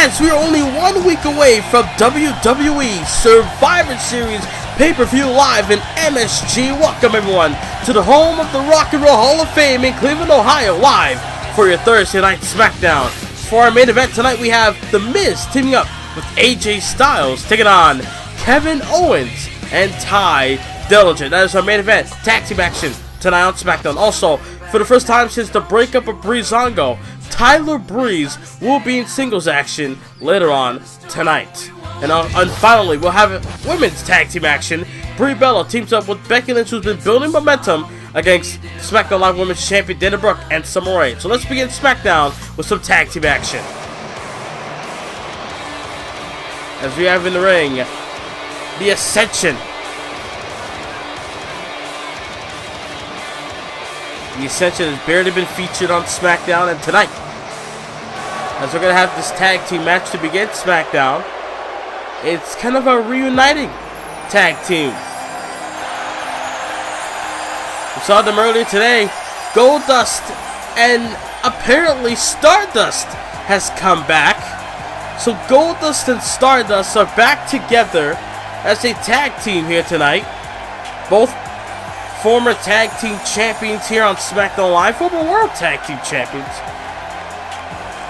as we are only 1 week away from WWE Survivor Series pay-per-view live in MSG. Welcome everyone to the home of the Rock and Roll Hall of Fame in Cleveland, Ohio, live for your Thursday Night SmackDown. For our main event tonight, we have The Miz teaming up with AJ Styles, taking on Kevin Owens and Ty Dillinger. That is our main event, tag team action tonight on SmackDown. Also, for the first time since the breakup of Breezango, Tyler Breeze will be in singles action later on tonight. And finally, we'll have women's tag team action. Brie Bella teams up with Becky Lynch, who's been building momentum against SmackDown Live Women's Champion Dana Brooke and Summer Rae. So let's begin SmackDown with some tag team action. As we have in the ring, the Ascension. The Ascension has barely been featured on SmackDown, and tonight, as we're going to have this tag team match to begin SmackDown, it's kind of a reuniting tag team. We saw them earlier today. Goldust and apparently Stardust has come back. So Goldust and Stardust are back together as a tag team here tonight. Both former tag team champions here on SmackDown Live, former world tag team champions.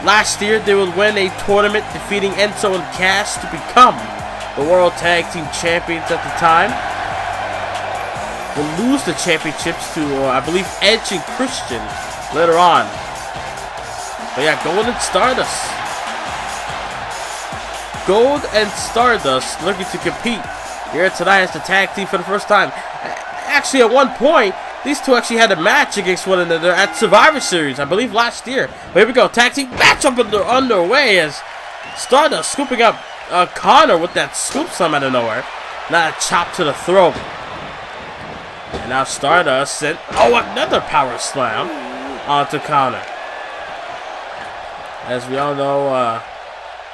Last year, they would win a tournament, defeating Enzo and Cass to become the world tag team champions at the time. Will lose the championships to, I believe, Edge and Christian later on. But yeah, Gold and Stardust. Gold and Stardust looking to compete here tonight as the tag team for the first time. Actually, at one point, these two actually had a match against one another at Survivor Series, I believe last year. But here we go, tag team matchup underway as Stardust scooping up Connor with that scoop slam out of nowhere. Not a chop to the throat. And now Stardust sent, another power slam onto Connor. As we all know,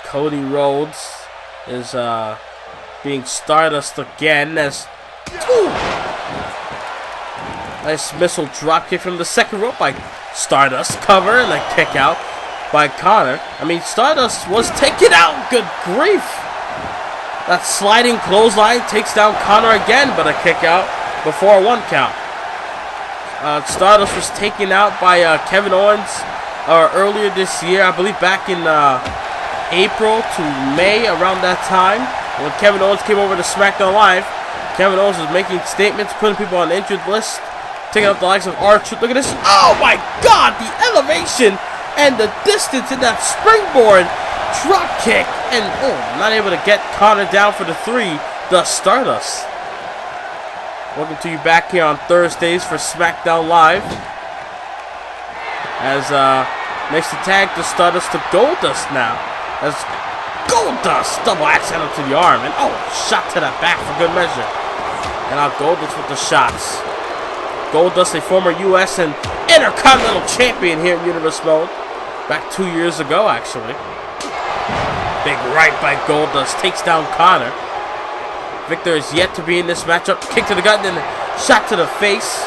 Cody Rhodes is being Stardust again as nice missile dropkick from the second rope by Stardust. Cover and a kick out by Connor. I mean, Stardust was taken out. Good grief. That sliding clothesline takes down Connor again, but a kick out before a 1 count. Stardust was taken out by Kevin Owens earlier this year. I believe back in April to May, around that time. When Kevin Owens came over to SmackDown Live, Kevin Owens was making statements, putting people on the injured list. Taking out the likes of R-Truth. Look at this. Oh my God! The elevation and the distance in that springboard drop kick. And not able to get Connor down for the 3. The Stardust. Welcome to you back here on Thursdays for SmackDown Live. As next attack, the Stardust to Goldust now. As Goldust double axe handle to the arm. And shot to the back for good measure. And now Goldust with the shots. Goldust, a former U.S. and Intercontinental Champion here in Universe Mode. Back 2 years ago, actually. Big right by Goldust. Takes down Connor. Victor is yet to be in this matchup. Kick to the gut, then shot to the face.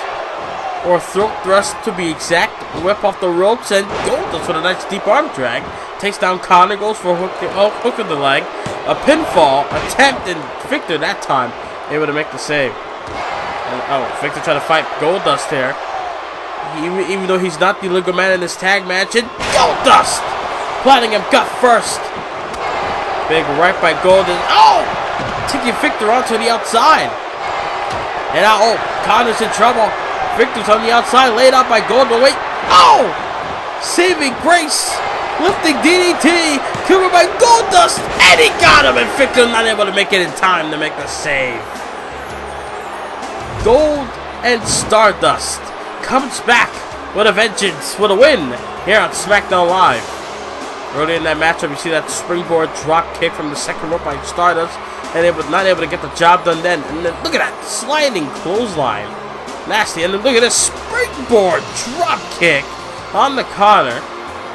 Or throat thrust, to be exact. Whip off the ropes, and Goldust with a nice deep arm drag. Takes down Connor, goes for a hook of the leg. A pinfall attempt, and Victor that time able to make the save. And, Victor trying to fight Goldust there. Even though he's not the legal man in this tag match. And Goldust planting him gut first. Big right by Goldust. Taking Victor onto the outside. And now, Connor's in trouble. Victor's on the outside, laid out by Goldust. Wait. Saving grace. Lifting DDT. Covered by Goldust. And he got him. And Victor not able to make it in time to make the save. Gold and Stardust comes back with a vengeance, with a win here on SmackDown Live. Early in that matchup, you see that springboard drop kick from the second rope by Stardust, and they were not able to get the job done then. And then look at that sliding clothesline, nasty. And then look at this springboard drop kick on the Connor,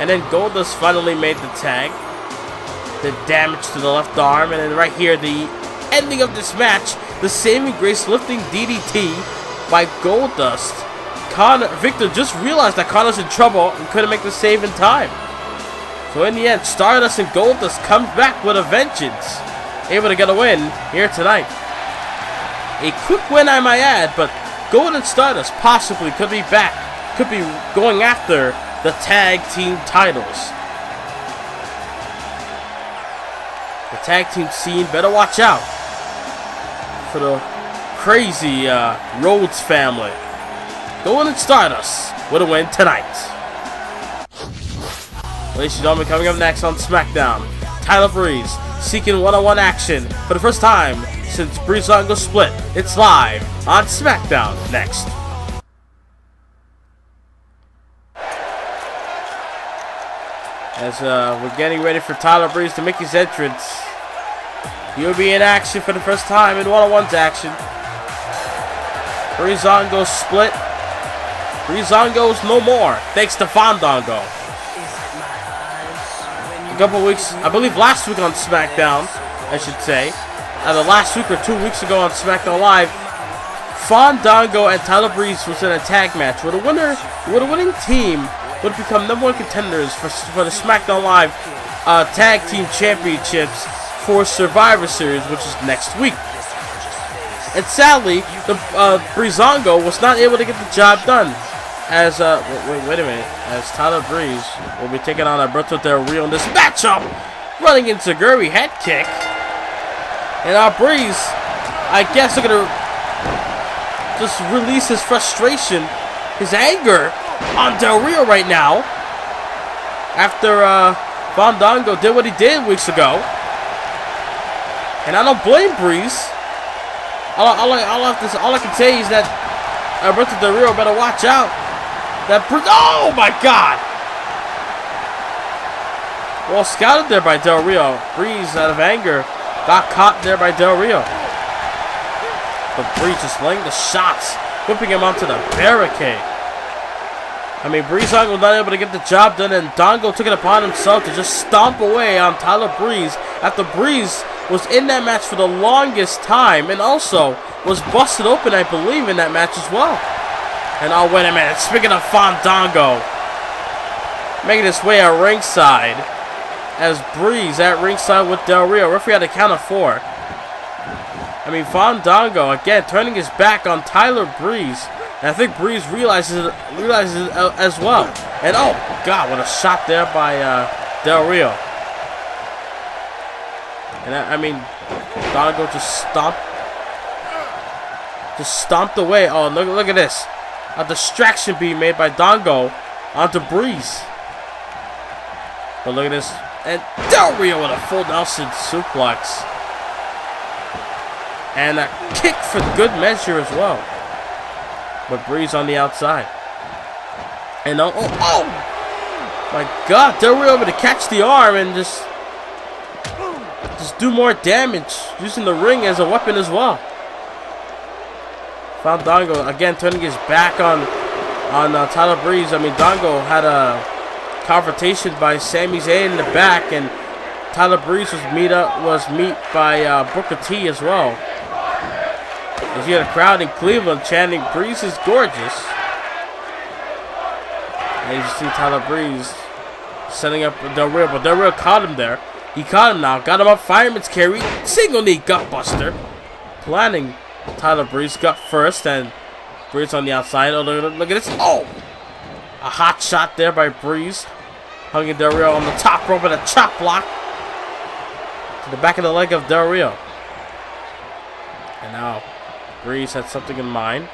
and then Goldust finally made the tag. The damage to the left arm, and then right here the ending of this match. The saving grace lifting DDT by Goldust. Victor just realized that Connor's in trouble and couldn't make the save in time. So in the end, Stardust and Goldust comes back with a vengeance. Able to get a win here tonight. A quick win, I might add, but Gold and Stardust possibly could be back. Could be going after the tag team titles. The tag team scene better watch out for the crazy Rhodes family. Gold and Stardust with a win tonight. Ladies and gentlemen, coming up next on SmackDown, Tyler Breeze seeking one-on-one action for the first time since Breezango split. It's live on SmackDown next. As we're getting ready for Tyler Breeze to make his entrance, he'll be in action for the first time in one-on-ones action. Breezango split. Breezango's no more, thanks to Fandango. A couple weeks, I believe last week on SmackDown, I should say, either last week or 2 weeks ago on SmackDown Live, Fandango and Tyler Breeze was in a tag match where the winning team would become #1 contenders for the SmackDown Live Tag Team Championships for Survivor Series, which is next week. And sadly, the Breezango was not able to get the job done. As wait a minute, as Tyler Breeze will be taking on Alberto Del Rio in this matchup, running into Gurry head kick. And Breeze, I guess, are gonna just release his frustration, his anger on Del Rio right now. After Fandango did what he did weeks ago, and I don't blame Breeze. All I can say is that Alberto Del Rio better watch out. Oh my God! Well scouted there by Del Rio. Breeze, out of anger, got caught there by Del Rio. But Breeze just laying the shots, whipping him onto the barricade. I mean, Breezango was not able to get the job done, and Dongo took it upon himself to just stomp away on Tyler Breeze after Breeze was in that match for the longest time and also was busted open, I believe, in that match as well. And oh, wait a minute. Speaking of Fandango, making his way at ringside as Breeze at ringside with Del Rio. Referee had a count of 4. I mean, Fandango, again, turning his back on Tyler Breeze. And I think Breeze realizes it as well. And oh, God, what a shot there by Del Rio. And I mean, Dongo just stomped away. Oh, look at this. A distraction being made by Dongo onto Breeze. But look at this. And Del Rio with a full Nelson suplex. And a kick for good measure as well. But Breeze on the outside. And oh my God, Del Rio able to catch the arm and just do more damage using the ring as a weapon as well. Fandango again turning his back on Tyler Breeze. I mean, Dongo had a confrontation by Sami Zayn in the back, and Tyler Breeze was meet by Booker T as well. As you had a crowd in Cleveland chanting, "Breeze is gorgeous." And you see Tyler Breeze setting up Del Rio, but Del Rio caught him there. He caught him now, got him up, fireman's carry, single knee gutbuster. Planning Tyler Breeze gut first, and Breeze on the outside. Oh, look at this. Oh! A hot shot there by Breeze. Hugging Del Rio on the top rope with a chop block to the back of the leg of Del Rio. And now Breeze had something in mind,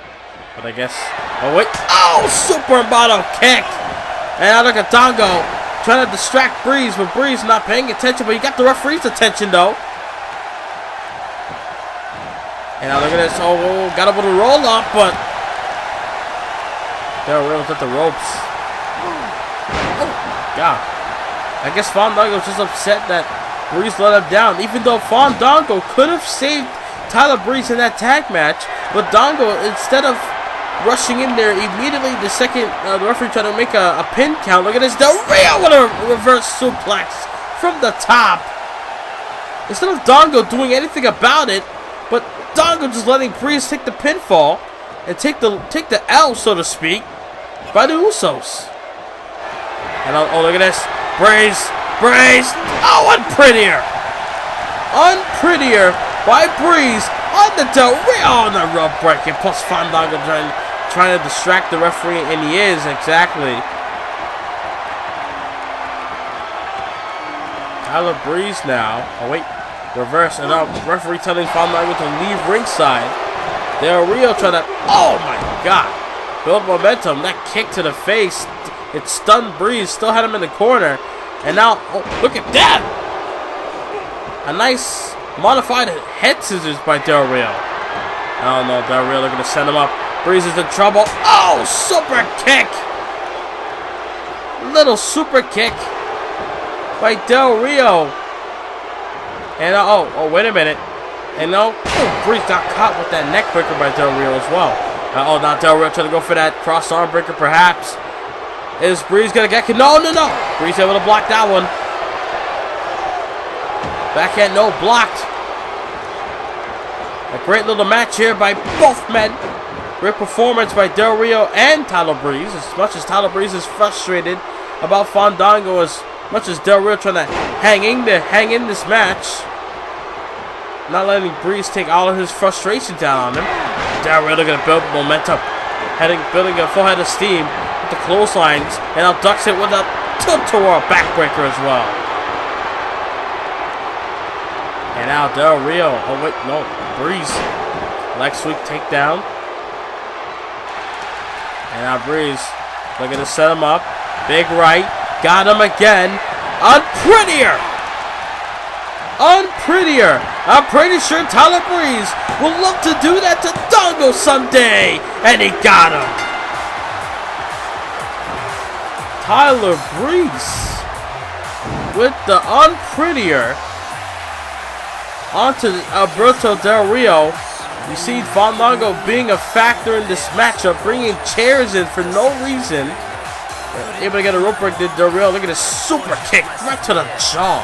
but I guess. Oh, wait. Oh! Supermoto kick! And now look at Dongo trying to distract Breeze, but Breeze not paying attention, but he got the referee's attention though. And now look at this. Oh, got able to roll up, but Del Rio's at the ropes. Oh, God. I guess Fandango's just upset that Breeze let him down, even though Fandango could have saved Tyler Breeze in that tag match, but Dongo, instead of rushing in there immediately, the second the referee tried to make a pin count. Look at this. Del Rio with a reverse suplex from the top. Instead of Dongo doing anything about it, but Dongo just letting Breeze take the pinfall and take the L, so to speak, by the Usos. And oh, look at this. Breeze Breeze. Oh, unprettier. Unprettier by Breeze on the Del Rio. On the rope breaking. Plus Fandango trying to distract the referee, and he is, exactly. Tyler Breeze now. Oh, wait. Reverse. And now referee telling Fandango to leave ringside. Del Rio trying to... Oh, my God. Build momentum. That kick to the face. It stunned Breeze. Still had him in the corner. And now... Oh, look at that. A nice modified head scissors by Del Rio. Oh, no. Del Rio looking to send him up. Breeze is in trouble. Oh, super kick. Little super kick by Del Rio. And oh, wait a minute. And no, Breeze got caught with that neck breaker by Del Rio as well. Oh, now Del Rio trying to go for that cross arm breaker perhaps. Is Breeze gonna get... No. Breeze able to block that one. Backhand, no, blocked. A great little match here by both men. Great performance by Del Rio and Tyler Breeze. As much as Tyler Breeze is frustrated about Fandango, as much as Del Rio trying to hang in this match, not letting Breeze take all of his frustration down on him. Del Rio going to build momentum, building a full head of steam with the clotheslines, and now ducks it with a tilt-a-whirl backbreaker as well. And now Del Rio. Oh wait, no, Breeze. Lex sweep takedown. And now Breeze looking to set him up. Big right. Got him again. Unprettier. I'm pretty sure Tyler Breeze will love to do that to Dongo someday. And he got him. Tyler Breeze with the unprettier onto Alberto Del Rio. You see Fandango being a factor in this matchup, bringing chairs in for no reason. Able to get a rope break to Del Rio. Look at this super kick right to the jaw.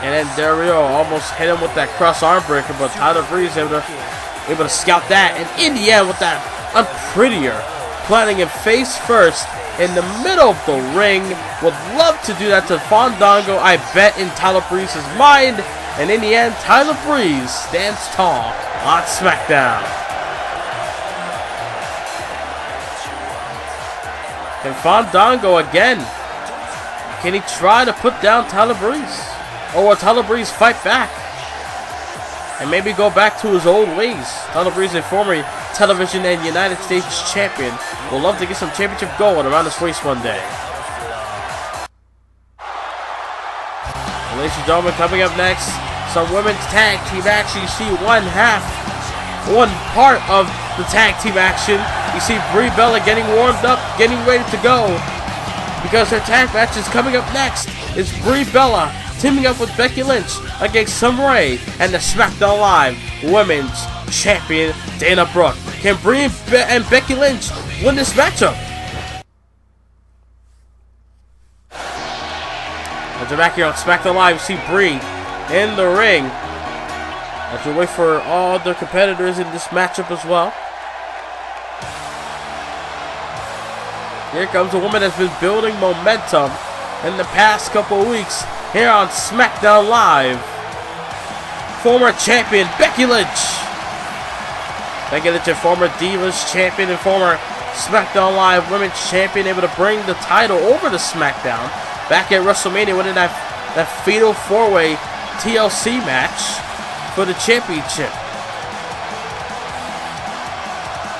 And then Del Rio almost hit him with that cross arm breaker, but Tyler Breeze able to scout that. And in the end, with that unprettier, planting him face first in the middle of the ring. Would love to do that to Fandango, I bet, in Tyler Breeze's mind. And in the end, Tyler Breeze stands tall on SmackDown. And Fandango again. Can he try to put down Tyler Breeze? Or will Tyler Breeze fight back? And maybe go back to his old ways? Tyler Breeze, a former television and United States champion, will love to get some championship gold around his waist one day. And ladies and gentlemen, coming up next, some women's tag team action. You see one part of the tag team action. You see Brie Bella getting warmed up, getting ready to go, because her tag match is coming up next. It's Brie Bella teaming up with Becky Lynch against Summer Rae and the SmackDown Live Women's Champion Dana Brooke. Can Brie and Becky Lynch win this matchup? As we're back here on SmackDown Live, you see Brie in the ring as we wait for all the competitors in this matchup as well. Here comes a woman that's been building momentum in the past couple of weeks here on SmackDown Live. Former champion Becky Lynch. Becky Lynch, a former Divas champion and former SmackDown Live Women's champion, able to bring the title over to SmackDown. Back at WrestleMania, winning that fatal four-way TLC match for the championship.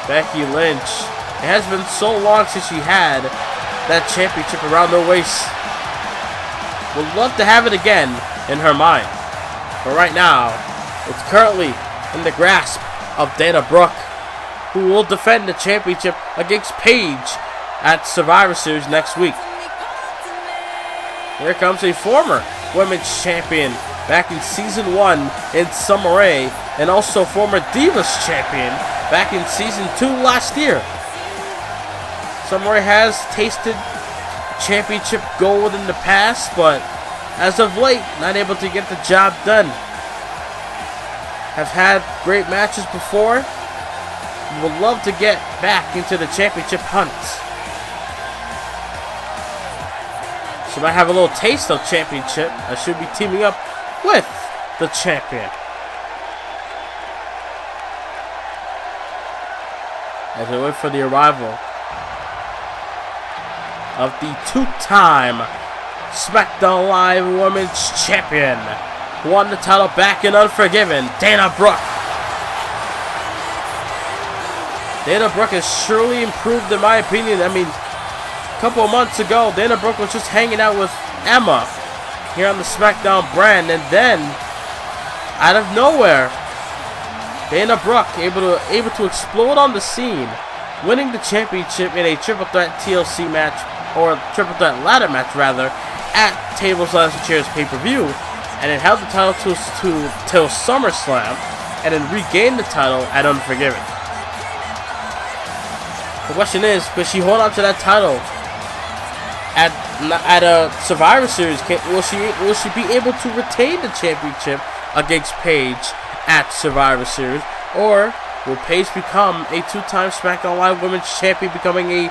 Becky Lynch. It has been so long since she had that championship around her waist. Would love to have it again in her mind. But right now, it's currently in the grasp of Dana Brooke, who will defend the championship against Paige at Survivor Series next week. Here comes a former women's champion back in Season 1 in Summer Rae, and also former Divas champion back in Season 2 last year. Summer Rae has tasted championship gold in the past, but as of late, not able to get the job done. Have had great matches before. Would love to get back into the championship hunt. She might have a little taste of championship. I should be teaming up with the champion. As we wait for the arrival of the two-time SmackDown Live Women's Champion, who won the title back in Unforgiven, Dana Brooke. Dana Brooke has surely improved in my opinion. I mean, a couple of months ago, Dana Brooke was just hanging out with Emma here on the SmackDown brand, and then, out of nowhere, Dana Brooke able to explode on the scene, winning the championship in a triple threat TLC match, or triple threat ladder match rather, at Tables, Ladders, and Chairs pay-per-view, and it held the title till SummerSlam, and then regained the title at Unforgiven. The question is, will she hold on to that title at a Survivor Series? Will she be able to retain the championship against Paige at Survivor Series, or will Paige become a two-time SmackDown Live Women's Champion, becoming a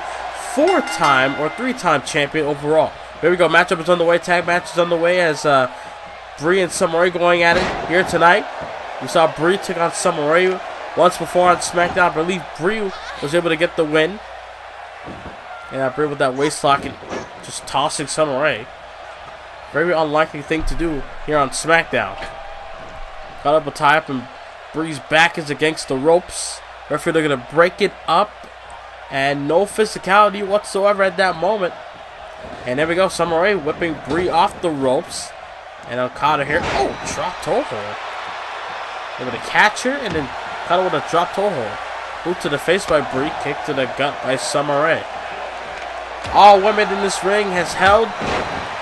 four-time or three-time champion overall? There we go. Matchup is underway. Tag match is underway as Brie and Summer Rae going at it here tonight. We saw Brie take on Summer Rae once before on SmackDown. I believe Brie was able to get the win. And Brie with that waist lock and just tossing Summer Rae. Very unlikely thing to do here on SmackDown. Got up a tie up and Brie's back is against the ropes. Referee looking to break it up. And no physicality whatsoever at that moment. And there we go. Summer Rae whipping Brie off the ropes. And Okada here. Oh, drop toe hold. Able to catch her and then Okada with a drop toe hold. Boot to the face by Brie. Kick to the gut by Summer Rae. All women in this ring has held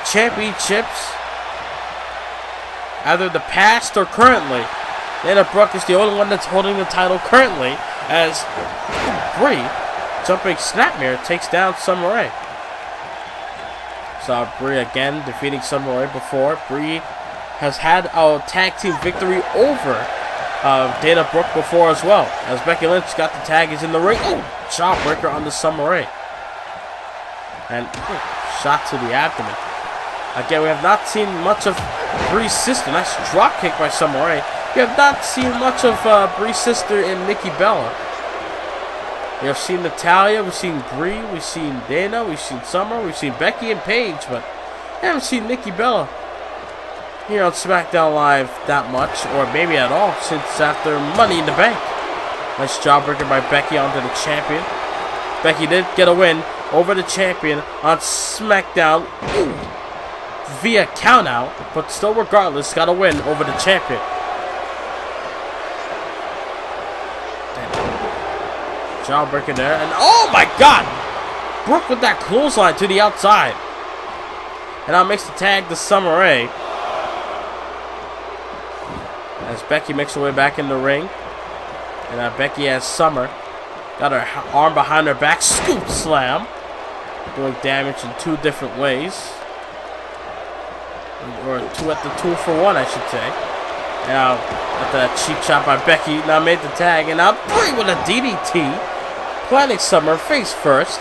championships, either the past or currently. Dana Brooke is the only one that's holding the title currently, as Brie, jumping snapmare, takes down Summer Rae. Saw Brie again defeating Summer Rae before. Brie has had a tag team victory over Dana Brooke before as well, as Becky Lynch got the tag, is in the ring. Oh, jawbreaker on the Summer Rae. And shot to the abdomen. Again, we have not seen much of Brie's sister. Nice drop kick by Summer Rae. We have not seen much of Brie's sister in Nikki Bella. We have seen Natalya, we've seen Brie, we've seen Dana, we've seen Summer, we've seen Becky and Paige, but we haven't seen Nikki Bella here on SmackDown Live that much, or maybe at all, since after Money in the Bank. Nice jawbreaker by Becky onto the champion. Becky did get a win over the champion on SmackDown via countout, but still regardless got a win over the champion. Jawbreaker there, and oh my god! Brooke with that clothesline to the outside. And now makes the tag to Summer Rae. As Becky makes her way back in the ring. And Becky has Summer. Got her arm behind her back, scoop slam. Doing damage in two different ways. Or two at the 2-for-1, I should say. And now, at that cheap shot by Becky, now made the tag. And now Brie with a DDT. Planting Summer face first.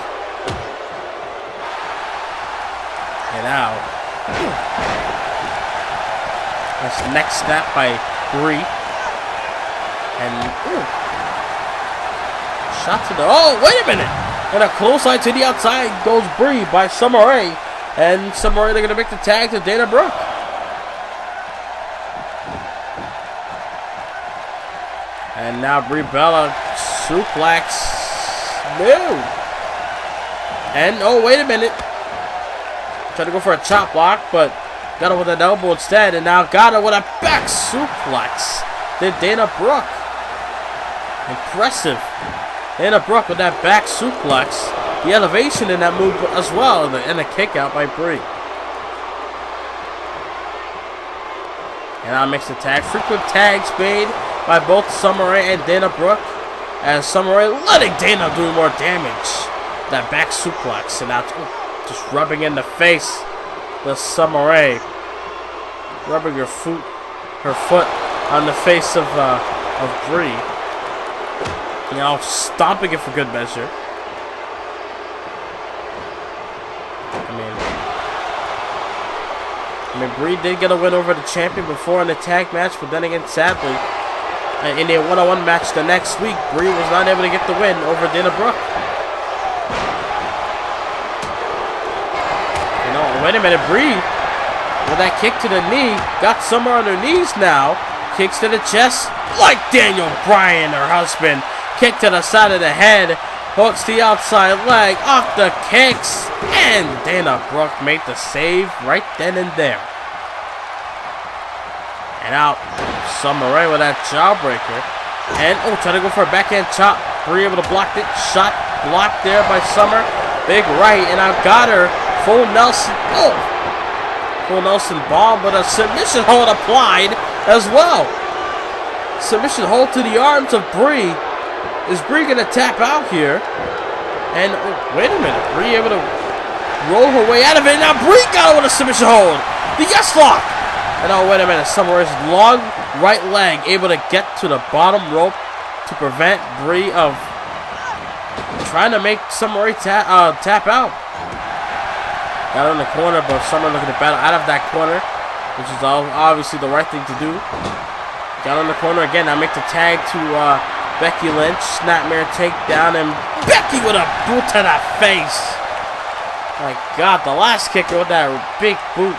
And now, that's neck snap by Brie. And, shot to the, oh, wait a minute. And a clothesline to the outside goes Brie by Summer Rae. And Summer Rae, they're going to make the tag to Dana Brooke. And now Brie Bella suplex. No. And, oh, wait a minute. Tried to go for a chop block, but got her with an elbow instead. And now got her with a back suplex. Then Dana Brooke. Impressive. Dana Brooke with that back suplex. The elevation in that move as well. And a kick out by Brie. And now makes the tag. Frequent tags made by both Summer Rae and Dana Brooke. As Summer Rae letting Dana do more damage. That back suplex. And now just rubbing in the face. The Summer Rae. Rubbing her foot on the face of Brie. You know, stomping it for good measure. I mean, I mean, Brie did get a win over the champion before in the tag match, but then again, sadly, in their one-on-one match the next week, Brie was not able to get the win over Brooke. You know, wait a minute, Brie, with that kick to the knee, got Summer on her knees now. Kicks to the chest, like Daniel Bryan, her husband. Kick to the side of the head. Hooks the outside leg, off the kicks, and Dana Brooke made the save right then and there. And out, Summer Rae with that jawbreaker. And, trying to go for a backhand chop. Brie able to block it. Shot blocked there by Summer. Big right, and I got her. Full Nelson. Full Nelson bomb, but a submission hold applied as well. Submission hold to the arms of Brie. Is Brie going to tap out here? And, wait a minute. Brie able to roll her way out of it. Now Brie got her with a submission hold. The yes lock. And, wait a minute. Summer Rae's long right leg able to get to the bottom rope to prevent Brie of trying to make Summer Rae tap out. Got her in the corner, but Summer looking to battle out of that corner, which is obviously the right thing to do. Got her in the corner again. Now make the tag to Becky Lynch, snapmare takedown, and Becky with a boot to the face. My God, the last kicker with that big boot.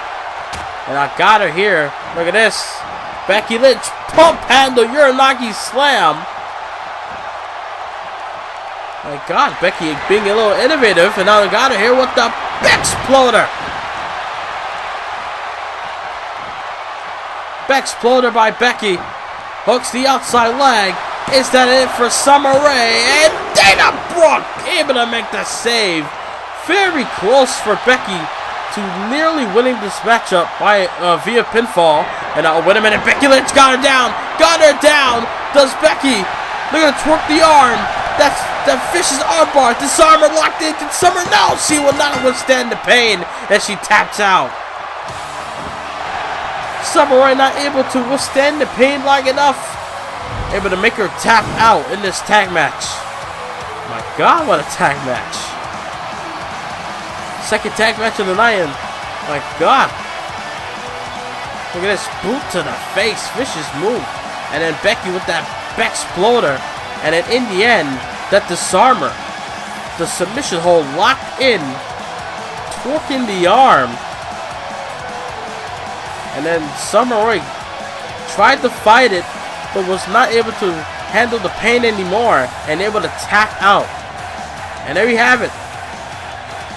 And I got her here. Look at this. Becky Lynch, pump handle, Uranagi slam. My God, Becky being a little innovative, and now I got her here with the Bexploder. Bexploder by Becky. Hooks the outside leg. Is that it for Summer Rae? And Dana Brooke able to make the save. Very close for Becky to nearly winning this matchup by via pinfall. And wait a minute, Becky Lynch got her down. Got her down. Does Becky? Look at her twerk the arm. That's the Fish's armbar. Disarmer locked in. Can Summer? No, she will not withstand the pain as she taps out. Summer Rae not able to withstand the pain long enough. Able to make her tap out in this tag match. My God, what a tag match. Second tag match of the night, and my God. Look at this boot to the face. Vicious move. And then Becky with that Bexploder. And then in the end, that Disarmer. The submission hold locked in. Twerking the arm. And then Summer Rae tried to fight it, but was not able to handle the pain anymore and able to tap out. And there you have it.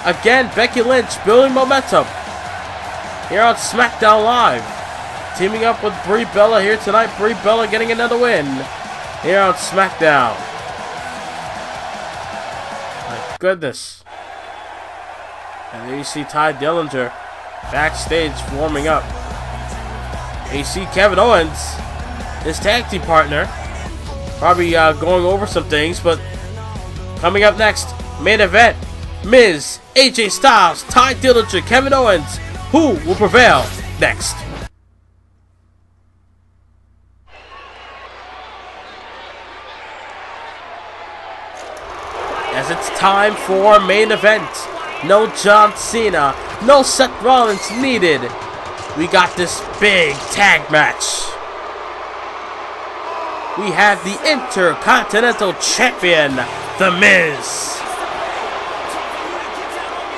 Again, Becky Lynch building momentum here on SmackDown Live. Teaming up with Brie Bella here tonight. Brie Bella getting another win here on SmackDown. My goodness. And there you see Ty Dillinger backstage warming up. And you see Kevin Owens, his tag team partner, probably going over some things, but coming up next, main event, Miz, AJ Styles, Ty Dillinger, Kevin Owens. Who will prevail next? As it's time for main event. No John Cena, no Seth Rollins needed. We got this big tag match. We have the Intercontinental Champion, The Miz.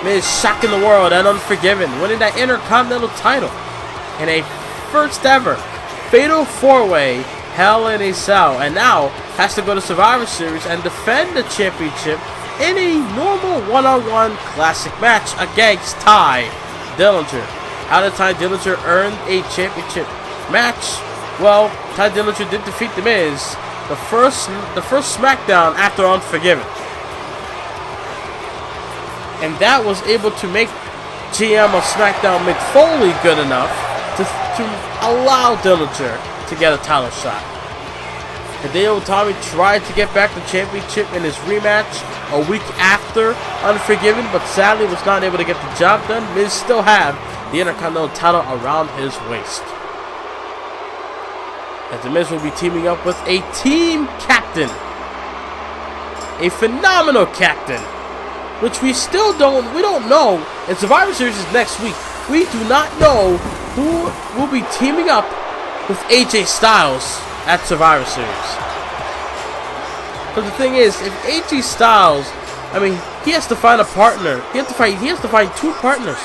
Miz shocking the world and Unforgiven, winning that Intercontinental title in a first ever Fatal 4-Way Hell in a Cell, and now has to go to Survivor Series and defend the championship in a normal one-on-one classic match against Ty Dillinger. How did Ty Dillinger earn a championship match? Well, Ty Dillinger did defeat The Miz the first SmackDown after Unforgiven. And that was able to make GM of SmackDown Mick Foley good enough to allow Dillinger to get a title shot. Hideo Itami tried to get back the championship in his rematch a week after Unforgiven, but sadly was not able to get the job done. Miz still have the Intercontinental title around his waist. As The Miz will be teaming up with a team captain. A phenomenal captain. Which we don't know. And Survivor Series is next week. We do not know who will be teaming up with AJ Styles at Survivor Series. But the thing is, if AJ Styles, I mean, he has to find a partner. He has to find two partners.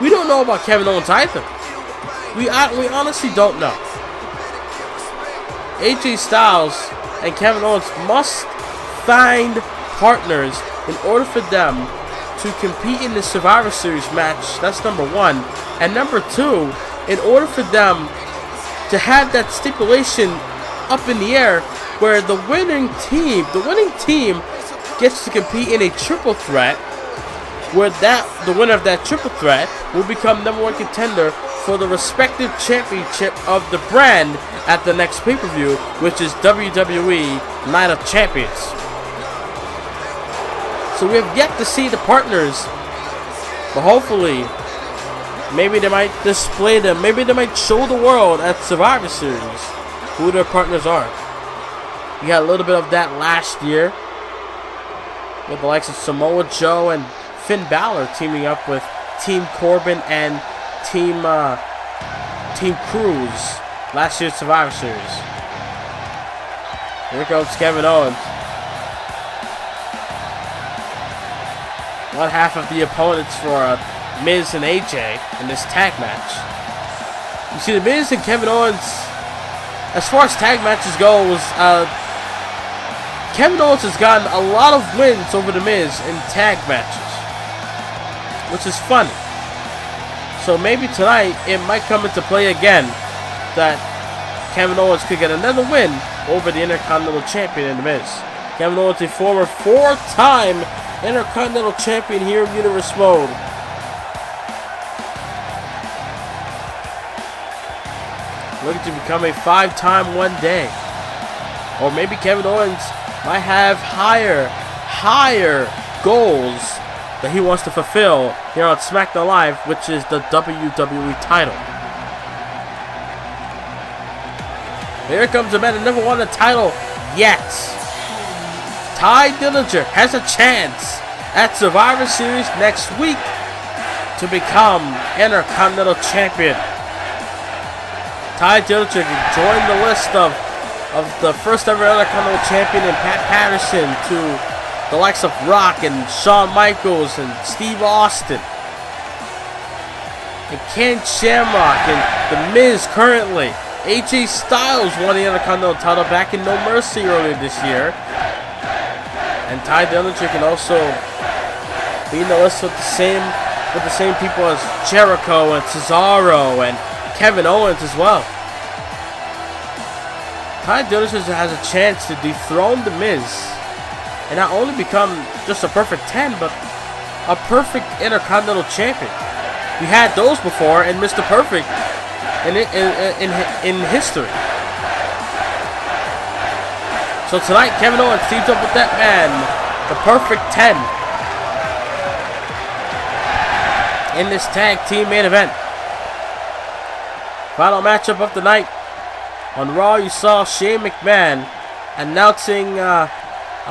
We don't know about Kevin Owens either. We honestly don't know. AJ Styles and Kevin Owens must find partners in order for them to compete in the Survivor Series match. That's number one. And number two, in order for them to have that stipulation up in the air where the winning team gets to compete in a triple threat, where the winner of that triple threat will become number one contender for the respective championship of the brand at the next pay-per-view, which is WWE Night of Champions. So we have yet to see the partners, but hopefully, maybe they might display them. Maybe they might show the world at Survivor Series who their partners are. We had a little bit of that last year with the likes of Samoa Joe and Finn Balor teaming up with Team Corbin and Team Cruz last year's Survivor Series. Here comes Kevin Owens. One half of the opponents for Miz and AJ in this tag match. You see, the Miz and Kevin Owens, as far as tag matches goes, Kevin Owens has gotten a lot of wins over the Miz in tag matches, which is funny. So maybe tonight it might come into play again that Kevin Owens could get another win over the Intercontinental Champion in the Miz. Kevin Owens, a former 4-time Intercontinental Champion here in Universe Mode. Looking to become a 5-time one day. Or maybe Kevin Owens might have higher goals that he wants to fulfill here on SmackDown Live, which is the WWE title. Here comes a man that never won a title yet. Tye Dillinger has a chance at Survivor Series next week to become Intercontinental Champion. Tye Dillinger can join the list of the first ever Intercontinental Champion in Pat Patterson to the likes of Rock and Shawn Michaels and Steve Austin and Ken Shamrock and The Miz currently. AJ Styles won the Intercontinental title back in No Mercy earlier this year. And Tye Dillinger can also be in the list with the same people as Jericho and Cesaro and Kevin Owens as well. Tye Dillinger has a chance to dethrone The Miz and not only become just a perfect 10, but a perfect Intercontinental Champion. We had those before and Mr. Perfect in history. So tonight, Kevin Owens teams up with that man, the perfect 10, in this tag team main event. Final matchup of the night. On Raw, you saw Shane McMahon announcing a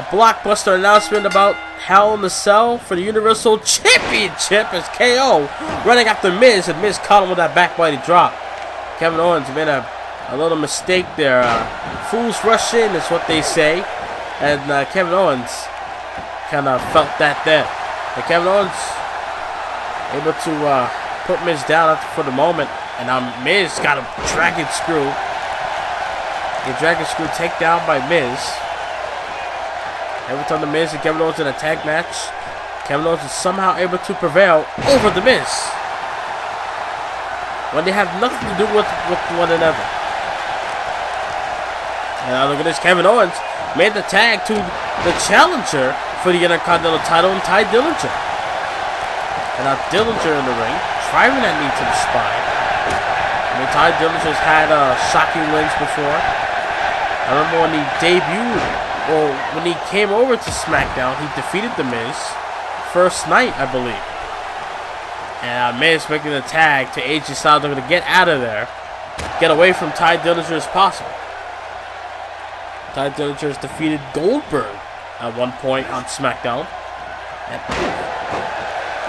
blockbuster announcement about Hell in a Cell for the Universal Championship as KO running after Miz, and Miz caught him with that backbody drop. Kevin Owens made a little mistake there. Fools rush in is what they say, and Kevin Owens kind of felt that there. But Kevin Owens able to put Miz down for the moment, and Miz got a dragon screw. A dragon screw takedown by Miz. Every time the Miz and Kevin Owens in a tag match, Kevin Owens is somehow able to prevail over the Miz when they have nothing to do with one another. And now look at this, Kevin Owens made the tag to the challenger for the Intercontinental title, and Tye Dillinger. And now Dillinger in the ring, driving that knee to the spine. I mean, Tye Dillinger's had shocking wins before. I remember when he debuted, or when he came over to SmackDown, he defeated The Miz first night, I believe. And Miz making the tag to AJ Styles. They're going to get out of there, get away from Tye Dillinger as possible. Tye Dillinger has defeated Goldberg at one point on SmackDown. And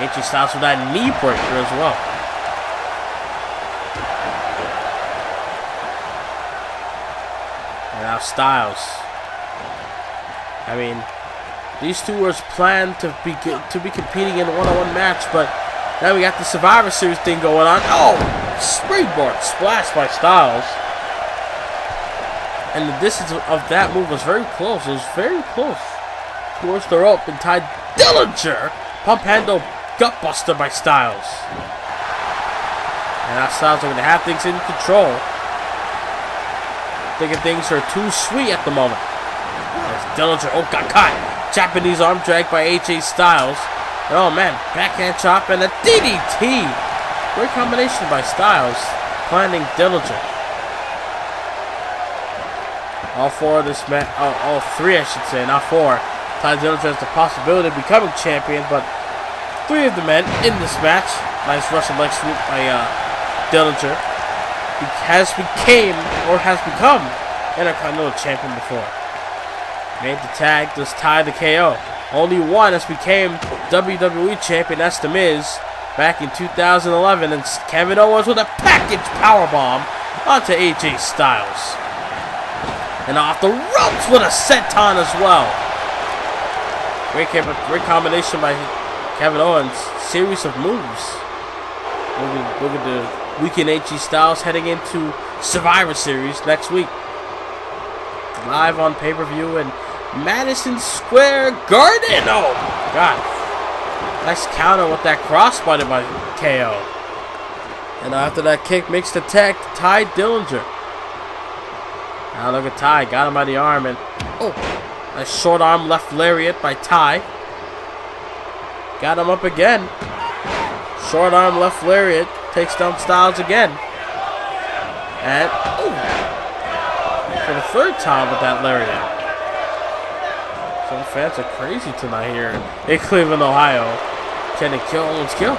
AJ Styles with that knee breaker as well. Now Styles. I mean, these two were planned to be competing in a one-on-one match, but now we got the Survivor Series thing going on. Oh, springboard splash by Styles. And the distance of that move was very close. It was very close towards the rope, and Ty Dillinger pump handle gutbuster by Styles. And now Styles are going to have things in control. Thinking things are too sweet at the moment. As Dillinger, oh, got caught. Japanese arm drag by AJ Styles. Oh man, backhand chop and a DDT. Great combination by Styles, planting Dillinger. All four of this match, all three I should say, not four. Ty Dillinger has the possibility of becoming champion, but three of the men in this match, nice Russian leg sweep by Dillinger, has become Intercontinental Champion before. Made the tag, does tie the KO. Only one has became WWE Champion, that's The Miz, back in 2011, and Kevin Owens with a package powerbomb onto AJ Styles. And off the ropes with a senton as well. Great combination by Kevin Owens. Series of moves. Look at the weekend AJ Styles heading into Survivor Series next week. Live on pay-per-view in Madison Square Garden. Oh, God. Nice counter with that crossbody by KO. And after that kick, makes the tag to Ty Dillinger. Now look at Ty. Got him by the arm. And, oh, a short arm left lariat by Ty. Got him up again. Short arm left lariat. Takes down Styles again. And, oh, for the third time with that lariat. Some fans are crazy tonight here in Cleveland, Ohio. Can they kill Owens kill?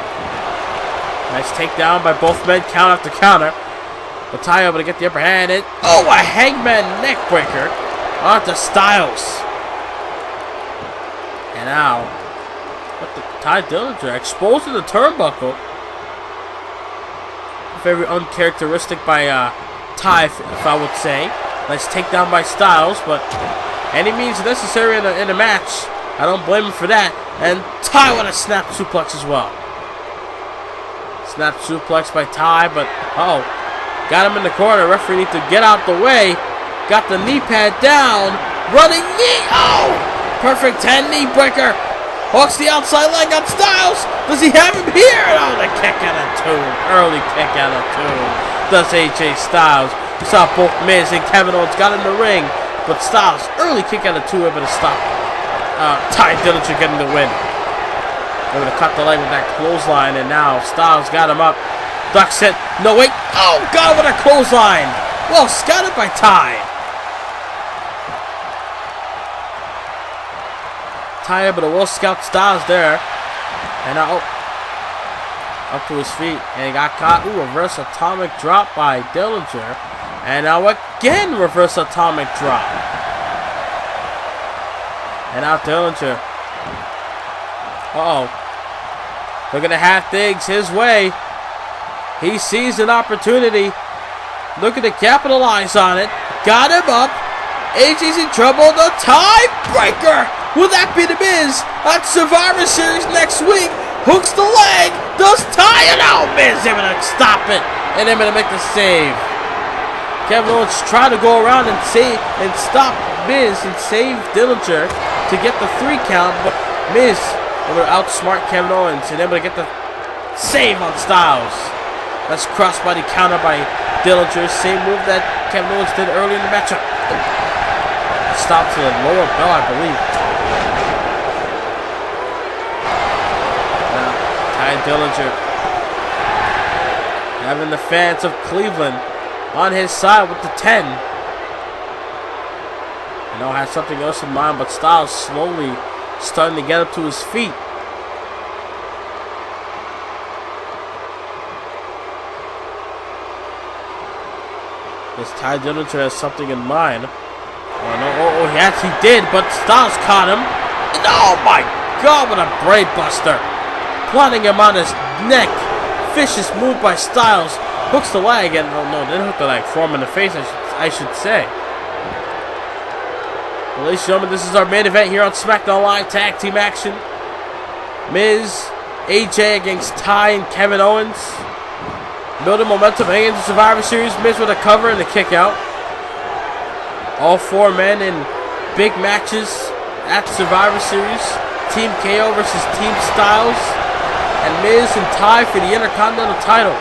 Nice takedown by both men, count after counter. But Ty able to get the upper hand. And, oh, a hangman neck breaker onto Styles. And now, Ty Dillinger exposing the turnbuckle. Very uncharacteristic by Ty, if I would say. Nice takedown by Styles, but any means necessary in a match. I don't blame him for that. And Ty with a snap suplex as well. Snap suplex by Ty, but got him in the corner. Referee needs to get out the way. Got the knee pad down. Running knee. Oh! Perfect 10 knee breaker. Hooks the outside leg on Styles. Does he have him here? Oh, the kick out of two. Early kick out of two. Does AJ Styles. We saw both Miz and Kevin Owens got in the ring. But Styles, early kick out of two, able to stop Ty Dillinger getting the win. They're going to cut the leg with that clothesline. And now Styles got him up. Ducks it. No, wait. Oh, God, with a clothesline. Well scouted by Ty. Ty able to well scout Styles there. And now up to his feet. And he got caught. Ooh, reverse atomic drop by Dillinger. And now again, reverse atomic drop. And now Dillinger. Looking to have things his way. He sees an opportunity. Looking to capitalize on it. Got him up. AJ's in trouble. The tiebreaker. Will that be The Miz at Survivor Series next week? Hooks the leg. Does tie it out. Miz able to stop it. And able to make the save. Kevin Owens tried to go around and stop Miz and save Dillinger to get the 3 count. But Miz able to outsmart Kevin Owens and able to get the save on Styles. That's crossbody counter by Dillinger. Same move that Kevin Owens did early in the matchup. Stop to the lower bell, I believe. Now, Ty Dillinger having the fans of Cleveland on his side with the 10. I know has something else in mind, but Styles slowly starting to get up to his feet. This Ty Dillinger has something in mind. Oh, no. Oh, yes, he did, but Styles caught him. And, oh, my God, what a brain buster. Planting him on his neck. Vicious move by Styles. Hooks the leg, and, oh, no, didn't hook the leg. Throw him in the face, I should say. Well, ladies and gentlemen, this is our main event here on SmackDown Live Tag Team Action. Miz, AJ against Ty and Kevin Owens. Building momentum heading into Survivor Series. Miz with a cover and a kick out. All four men in big matches at Survivor Series. Team KO versus Team Styles. And Miz and Ty for the Intercontinental title.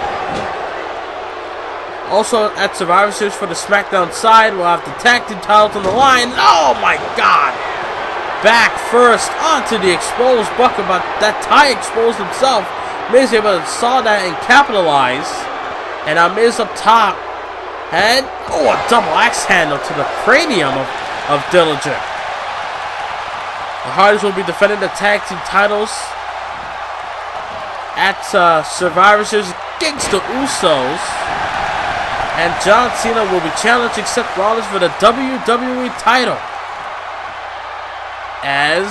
Also at Survivor Series for the SmackDown side, we'll have the tag team titles on the line. Oh my God! Back first onto the exposed bucket, but that Ty exposed himself. Miz able to saw that and capitalize. And now Miz up top. And a double axe handle to the cranium of Dillinger. The Hardys will be defending the tag team titles at Survivor Series against the Usos. And John Cena will be challenging Seth Rollins for the WWE title. As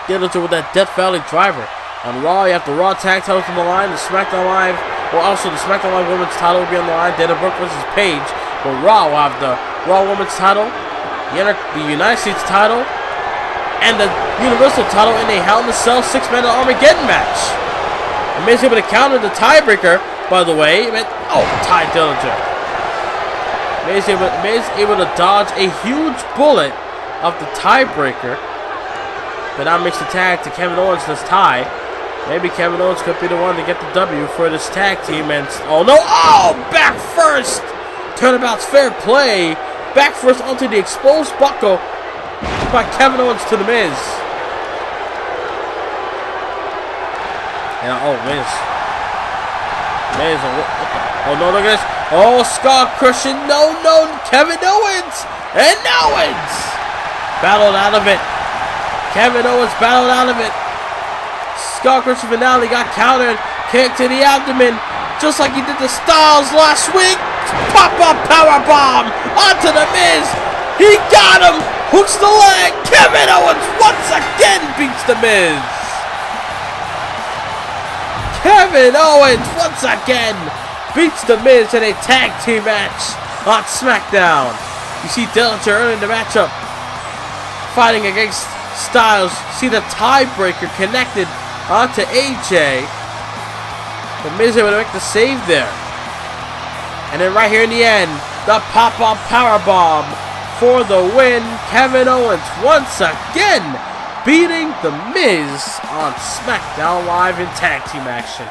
Dillinger with that Death Valley driver. On Raw, you have the Raw tag titles on the line. The SmackDown Live, also the SmackDown Live Women's title will be on the line. Dana Brooke versus Paige. But Raw will have the Raw Women's title, the United States title, and the Universal title in a Hell in a Cell 6-man Armageddon match. And Miz able to counter the tiebreaker. By the way, Ty Dillinger. Miz able to dodge a huge bullet of the tiebreaker. But now makes the tag to Kevin Owens this tie. Maybe Kevin Owens could be the one to get the W for this tag team. And back first. Turnabout's fair play. Back first onto the exposed buckle by Kevin Owens to the Miz. And Miz. No, look at this. Skull crushing. No. Kevin Owens. And Owens battled out of it. Kevin Owens battled out of it. Skull crushing finale got countered. Kick to the abdomen. Just like he did to Styles last week. Pop-up powerbomb onto the Miz. He got him. Hooks the leg. Kevin Owens once again beats the Miz. Kevin Owens once again beats the Miz in a tag team match on SmackDown. You see Dillinger early in the matchup fighting against Styles. See the tiebreaker connected onto AJ. The Miz able to make the save there. And then right here in the end, the pop-up powerbomb for the win. Kevin Owens once again beating the Miz on SmackDown Live in tag team action.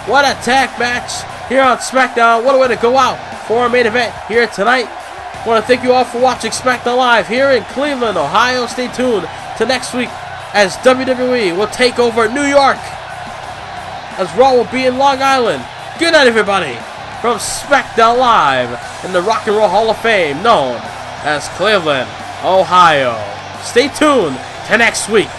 What a tag match here on SmackDown. What a way to go out for our main event here tonight. I want to thank you all for watching SmackDown Live here in Cleveland, Ohio. Stay tuned to next week as WWE will take over New York, as Raw will be in Long Island. Good night, everybody, from SmackDown Live in the Rock and Roll Hall of Fame known as Cleveland, Ohio. Stay tuned to next week.